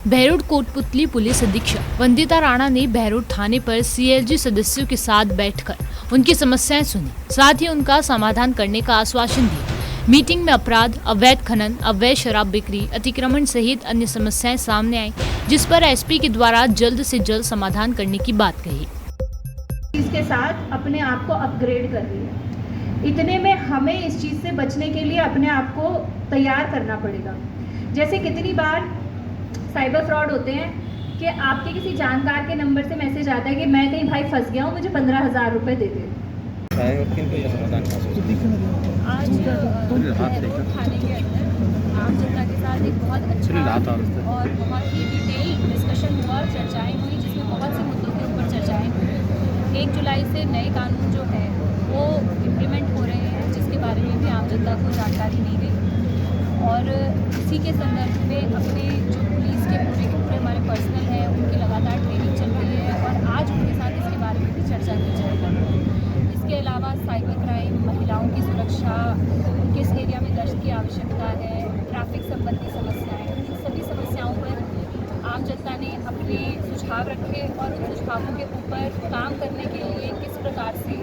Behror Kotputli police अधीक्षक वंदिता राणा ने बहरोड थाने पर सीएलजी सदस्यों के साथ बैठकर उनकी समस्याएं सुनी, साथ ही उनका समाधान करने का आश्वासन दिया। मीटिंग में अपराध, अवैध खनन, अवैध शराब बिक्री, अतिक्रमण सहित अन्य समस्याएं सामने आई, जिस पर एसपी के द्वारा जल्द से जल्द समाधान करने की बात कही। इसके साथ अपने आप को अपग्रेड कर रही है। इतने में हमें इस चीज़ से बचने के लिए अपने आप को तैयार करना पड़ेगा। जैसे कितनी बार साइबर फ्रॉड होते हैं कि आपके किसी जानकार के नंबर से मैसेज आता है कि मैं कहीं भाई फंस गया हूँ, मुझे 15,000 रुपये दे दे। आज बहरोड थाने के अंदर आम जनता के साथ एक बहुत अच्छा और बहुत ही डिटेल डिस्कशन हुआ, चर्चाएं हुई, जिसमें बहुत से मुद्दों के ऊपर चर्चाएं हुई। 1 जुलाई से नए कानून जो है वो इम्प्लीमेंट हो रहे हैं, जिसके बारे में भी आम जनता को जानकारी दी गई और इसी के संदर्भ में अपने जो पुलिस के पूरे हमारे पर्सनल हैं उनकी लगातार ट्रेनिंग चल रही है और आज उनके साथ इसके बारे में भी चर्चा की जाएगी। इसके अलावा साइबर क्राइम, महिलाओं की सुरक्षा, किस एरिया में गश्त की आवश्यकता है, ट्रैफिक संबंधी समस्याएं, इन सभी समस्याओं पर आम जनता ने अपने सुझाव रखे और उन सुझावों के ऊपर काम करने के लिए किस प्रकार से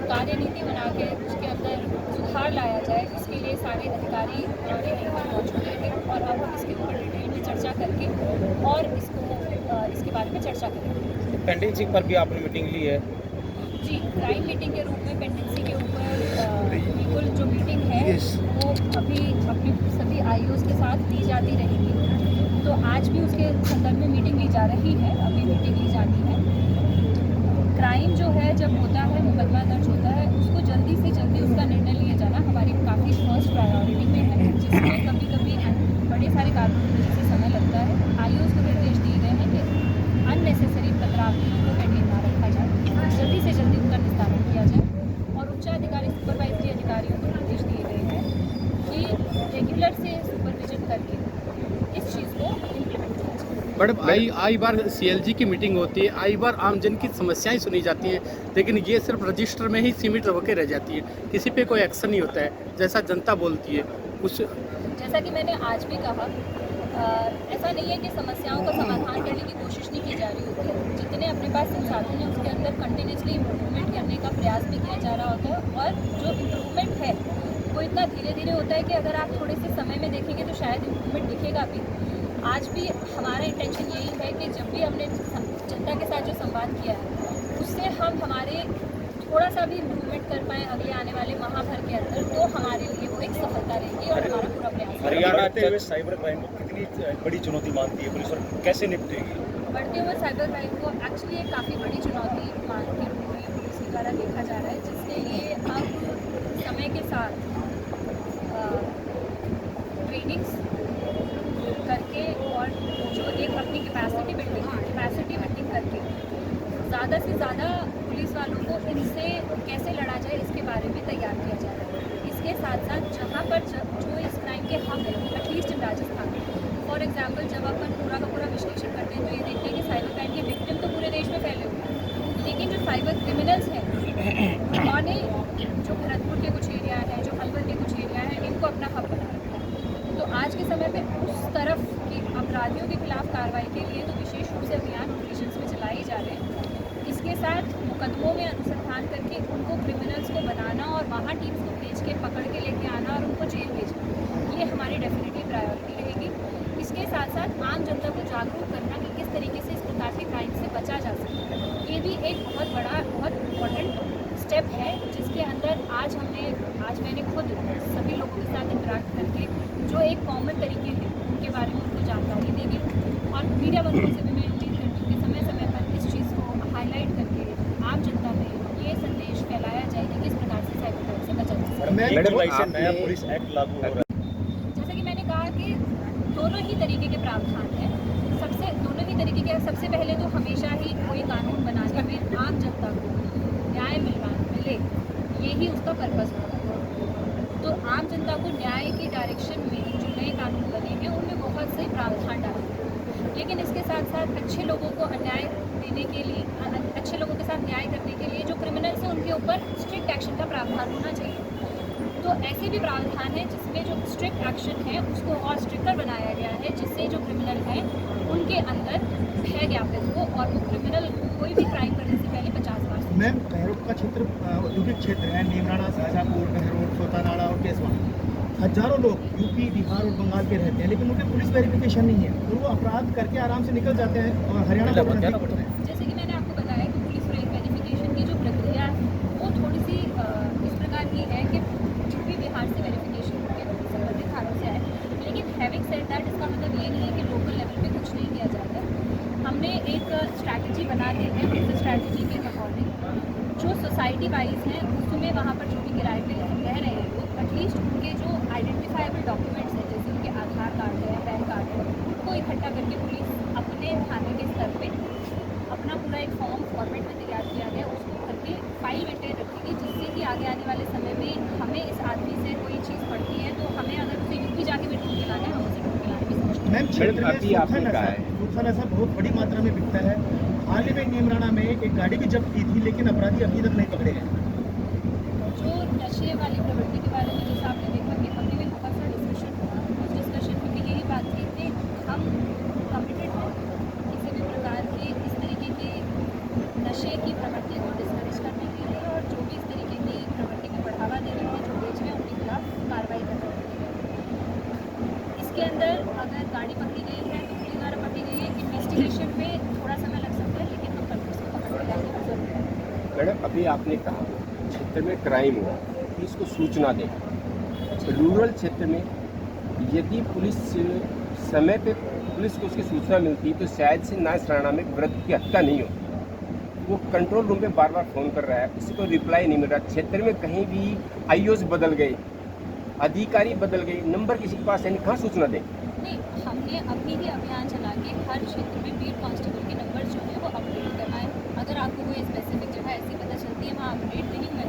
कार्यनीति बना के उसके अंदर सुधार लाया जाए, इसके लिए सारे अधिकारी ट्रेनिंग पर पहुँच चुके हैं और अब हम इसके ऊपर डिटेल में चर्चा करके और इसके बारे में चर्चा करेंगे। पेंडेंसी पर भी आपने मीटिंग ली है? जी, क्राइम मीटिंग के रूप में पेंडेंसी के ऊपर बिल्कुल जो मीटिंग है वो अभी अपने सभी आईओज़ के साथ ली जाती रहेगी, तो आज भी उसके संदर्भ में मीटिंग ली जा रही है, अभी मीटिंग ली जानी है। क्राइम जो है जब होता है, मुकदमा दर्ज होता है, उसको जल्दी से जल्दी उसका निर्णय लिया जाना हमारी काफ़ी फर्स्ट प्रायोरिटी में है, जिसमें कभी कभी बड़े सारे कारणों की वजह से समय लगता है। आईओज़ को निर्देश दिए गए हैं कि अननेसेसरी पत्रावलियों को पेंडिंग ना रखा जाए, जल्दी से जल्दी उनका निस्तारण किया जाए और उच्चाधिकारी सुपरवाइजरी अधिकारियों को निर्देश दिए गए हैं कि रेगुलर से सुपरविजन करके इस चीज़ को इम्प्लीमेंट किया जाए। मैडम, आई बार सीएलजी की मीटिंग होती है, आई बार आमजन की समस्याएं सुनी जाती हैं, लेकिन ये सिर्फ रजिस्टर में ही सीमित होकर रह जाती है, किसी पे कोई एक्शन नहीं होता है जैसा जनता बोलती है कुछ। जैसा कि मैंने आज भी कहा, ऐसा नहीं है कि समस्याओं का समाधान करने की कोशिश नहीं की जा रही होती है। जितने अपने पास संसाधन हैं उसके अंदर कंटिन्यूसली इम्प्रूवमेंट करने का प्रयास भी किया जा रहा होता है और जो इम्प्रूवमेंट है वो इतना धीरे धीरे होता है कि अगर आप थोड़े से समय में देखेंगे तो शायद इम्प्रूवमेंट दिखेगा भी। आज भी हमारा इंटेंशन यही है कि जब भी हमने जनता के साथ जो संवाद किया है उससे हम हमारे थोड़ा सा भी इम्प्रूवमेंट कर पाएँ अगले आने वाले माह भर के अंदर, तो हमारे लिए वो एक सफलता रहेगी और हमारा पूरा प्रयास। हरियाणा आते हुए साइबर क्राइम को कितनी बड़ी चुनौती मानती है पुलिस और कैसे निपटेगी? बढ़ते हुए साइबर क्राइम को एक्चुअली एक काफ़ी बड़ी चुनौती मान के रूप में पुलिस के द्वारा देखा जा रहा है, जिसके लिए अब समय के साथ ट्रेनिंग्स करके और जो एक अपनी कैपेसिटी बिल्डिंग करके ज़्यादा से ज़्यादा पुलिस वालों को इनसे कैसे लड़ा जाए इसके बारे में तैयार किया जा रहा है। इसके साथ साथ जहाँ पर जो इस क्राइम के हब हैं, at least in Rajasthan, for example जब अपन पूरा का पूरा विश्लेषण करते हैं तो ये देखते हैं कि साइबर क्राइम के विक्टिम तो पूरे देश में फैले हुए हैं, लेकिन जो साइबर क्रिमिनल्स हैं उन्होंने जो भरतपुर के कुछ एरिया हैं, जो अलवर के कुछ एरिया हैं, इनको अपना हब बना रखा है। तो आज के समय पे उस तरफ की अपराधियों के खिलाफ कार्रवाई के लिए तो विशेष रूप से अभियान ऑपरेशंस में चलाए जा रहे हैं। इसके साथ मुकदमों में अनुसंधान करके उनको क्रिमिनल्स को बनाना और वहाँ टीम्स को भेज के पकड़ के लेके आना और उनको जेल भेजना, ये हमारी डेफिनेटली प्रायोरिटी रहेगी। इसके साथ साथ आम जनता को जागरूक करना कि किस तरीके से इस प्रकार के क्राइम से बचा जा सकता है, ये भी एक बहुत बड़ा, बहुत इम्पोर्टेंट स्टेप है, जिसके अंदर आज मैंने खुद सभी लोगों के साथ इंटरेक्ट करके जो एक कॉमन तरीके हैं उनके बारे में उनको जानकारी दी गई और मीडिया वर्करों से भी मैं इंटीज करती हूँ कि समय पर इस चीज़ को हाईलाइट करके आम जनता में ये संदेश फैलाया जाए कि किस प्रकार से साइबर क्राइम से बचा जा सकता है। नया पुलिस एक्ट लागू हो रहा है, जैसा कि मैंने कहा कि दोनों ही तरीके के प्रावधान हैं, दोनों ही तरीके के। सबसे पहले तो हमेशा ही कोई कानून बनाने में आम जनता को न्याय मिले, यही उसका पर्पज़ होता है। तो आम जनता को न्याय की डायरेक्शन में जो नए कानून बने हैं उनमें बहुत से प्रावधान डाले हैं, लेकिन इसके साथ साथ अच्छे लोगों को अन्याय देने के लिए, अच्छे लोगों के साथ न्याय करने के लिए जो क्रिमिनल्स हैं उनके ऊपर स्ट्रिक्ट एक्शन का प्रावधान होना चाहिए। तो तो ऐसे भी प्रावधान है जिसमें जो स्ट्रिक्ट एक्शन है उसको और स्ट्रिक्टर बनाया गया है, जिससे जो क्रिमिनल हैं उनके अंदर भय ज्ञापित हो और वो क्रिमिनल कोई भी क्राइम करने से पहले 50 बार सोचे। मैम, बहरोड का क्षेत्र औद्योगिक क्षेत्र है। नीमराना, शाहजहाँपुर, बहरोड, सोतानाड़ा और केसवा, हजारों लोग यूपी, बिहार और बंगाल के रहते हैं, लेकिन उनके पुलिस वेरिफिकेशन नहीं है और वो अपराध करके आराम से निकल जाते हैं और हरियाणा को नजदीक पड़ते हैं। जैसे कि मैंने आपको बताया कि पुलिस वेरिफिकेशन की जो प्रक्रिया है वो थोड़ी सी इस प्रकार की है कि यूपी बिहार से वेरिफिकेशन के संबंधित थानों से आए, लेकिन हैविंग सेड दैट इसका मतलब ये नहीं है कि लोकल लेवल पे कुछ नहीं किया जाता है। हमने एक स्ट्रैटेजी बना दी है, इस स्ट्रैटेजी के अकॉर्डिंग जो सोसाइटी वाइज हैं उसमें वहाँ पर जो भी किराए पे रह रहे हैं लोग, एटलीस्ट उनके जो आइडेंटिफाइबल डॉक्यूमेंट्स हैं जैसे उनके आधार कार्ड है, पैन कार्ड है, उनको इकट्ठा करके पुलिस अपने थाने के स्तर पे अपना पूरा एक फॉर्म फॉर्मेट में तैयार किया गया, उसको करके फाइल मेंटेन रखेगी, जिससे कि आगे आने वाले समय में हमें इस आदमी से कोई चीज़ पड़ती है तो हमें अगर उसे यूपी जाके भी ढूंढ के लाना है, हम उसे ढूंढ के लाने भी समझते हैं। मैम, क्षेत्र में सूखा नशा बहुत बड़ी मात्रा में बिकता है। हाल ही में नीमराना में एक गाड़ी भी जब्त की थी, लेकिन अपराधी अभी तक नहीं पकड़े गए। जो नशे वाली प्रवृत्ति के बारे में जैसा आपने देखा कि हमने भी बहुत सारा डिस्कशन हुआ, उस डिस्कशन में भी यही बात थी कि हम कमिटेड हैं किसी भी प्रकार के इस तरीके के नशे की प्रवृत्ति को डिस्करेज करने के लिए, और जो भी इस तरीके की प्रवृत्ति को बढ़ावा दे रहे हैं, जो बेच रहे हैं, उनके खिलाफ कार्रवाई कर रहे हैं। इसके अंदर अगर गाड़ी पकड़ी गई है तो पुलिस द्वारा पकड़ी गई है, इन्वेस्टिगेशन में थोड़ा समय लग सकता है, लेकिन हम कल उसको पकड़ के लाएंगे, वो जरूर है। मैडम, अभी आपने कहा क्षेत्र में क्राइम हुआ, पुलिस को सूचना दे। रूरल क्षेत्र में यदि पुलिस समय पे पुलिस को उसकी सूचना मिलती तो शायद से नाइस राणा में वृद्ध की हत्या नहीं होती। वो कंट्रोल रूम पे बार बार फ़ोन कर रहा है, किसी को रिप्लाई नहीं मिल रहा। क्षेत्र में कहीं भी आईओज बदल गए, अधिकारी बदल गए, नंबर किसी के पास है नहीं, कहाँ सूचना दें? नहीं, हमने अभी ही अभियान चला के हर क्षेत्र में बीट कांस्टेबल के नंबर जो है वो अपडेट करना है। अगर आपको कोई स्पेसिफिक जगह ऐसी पता चलती है वहाँ अपडेट नहीं हुआ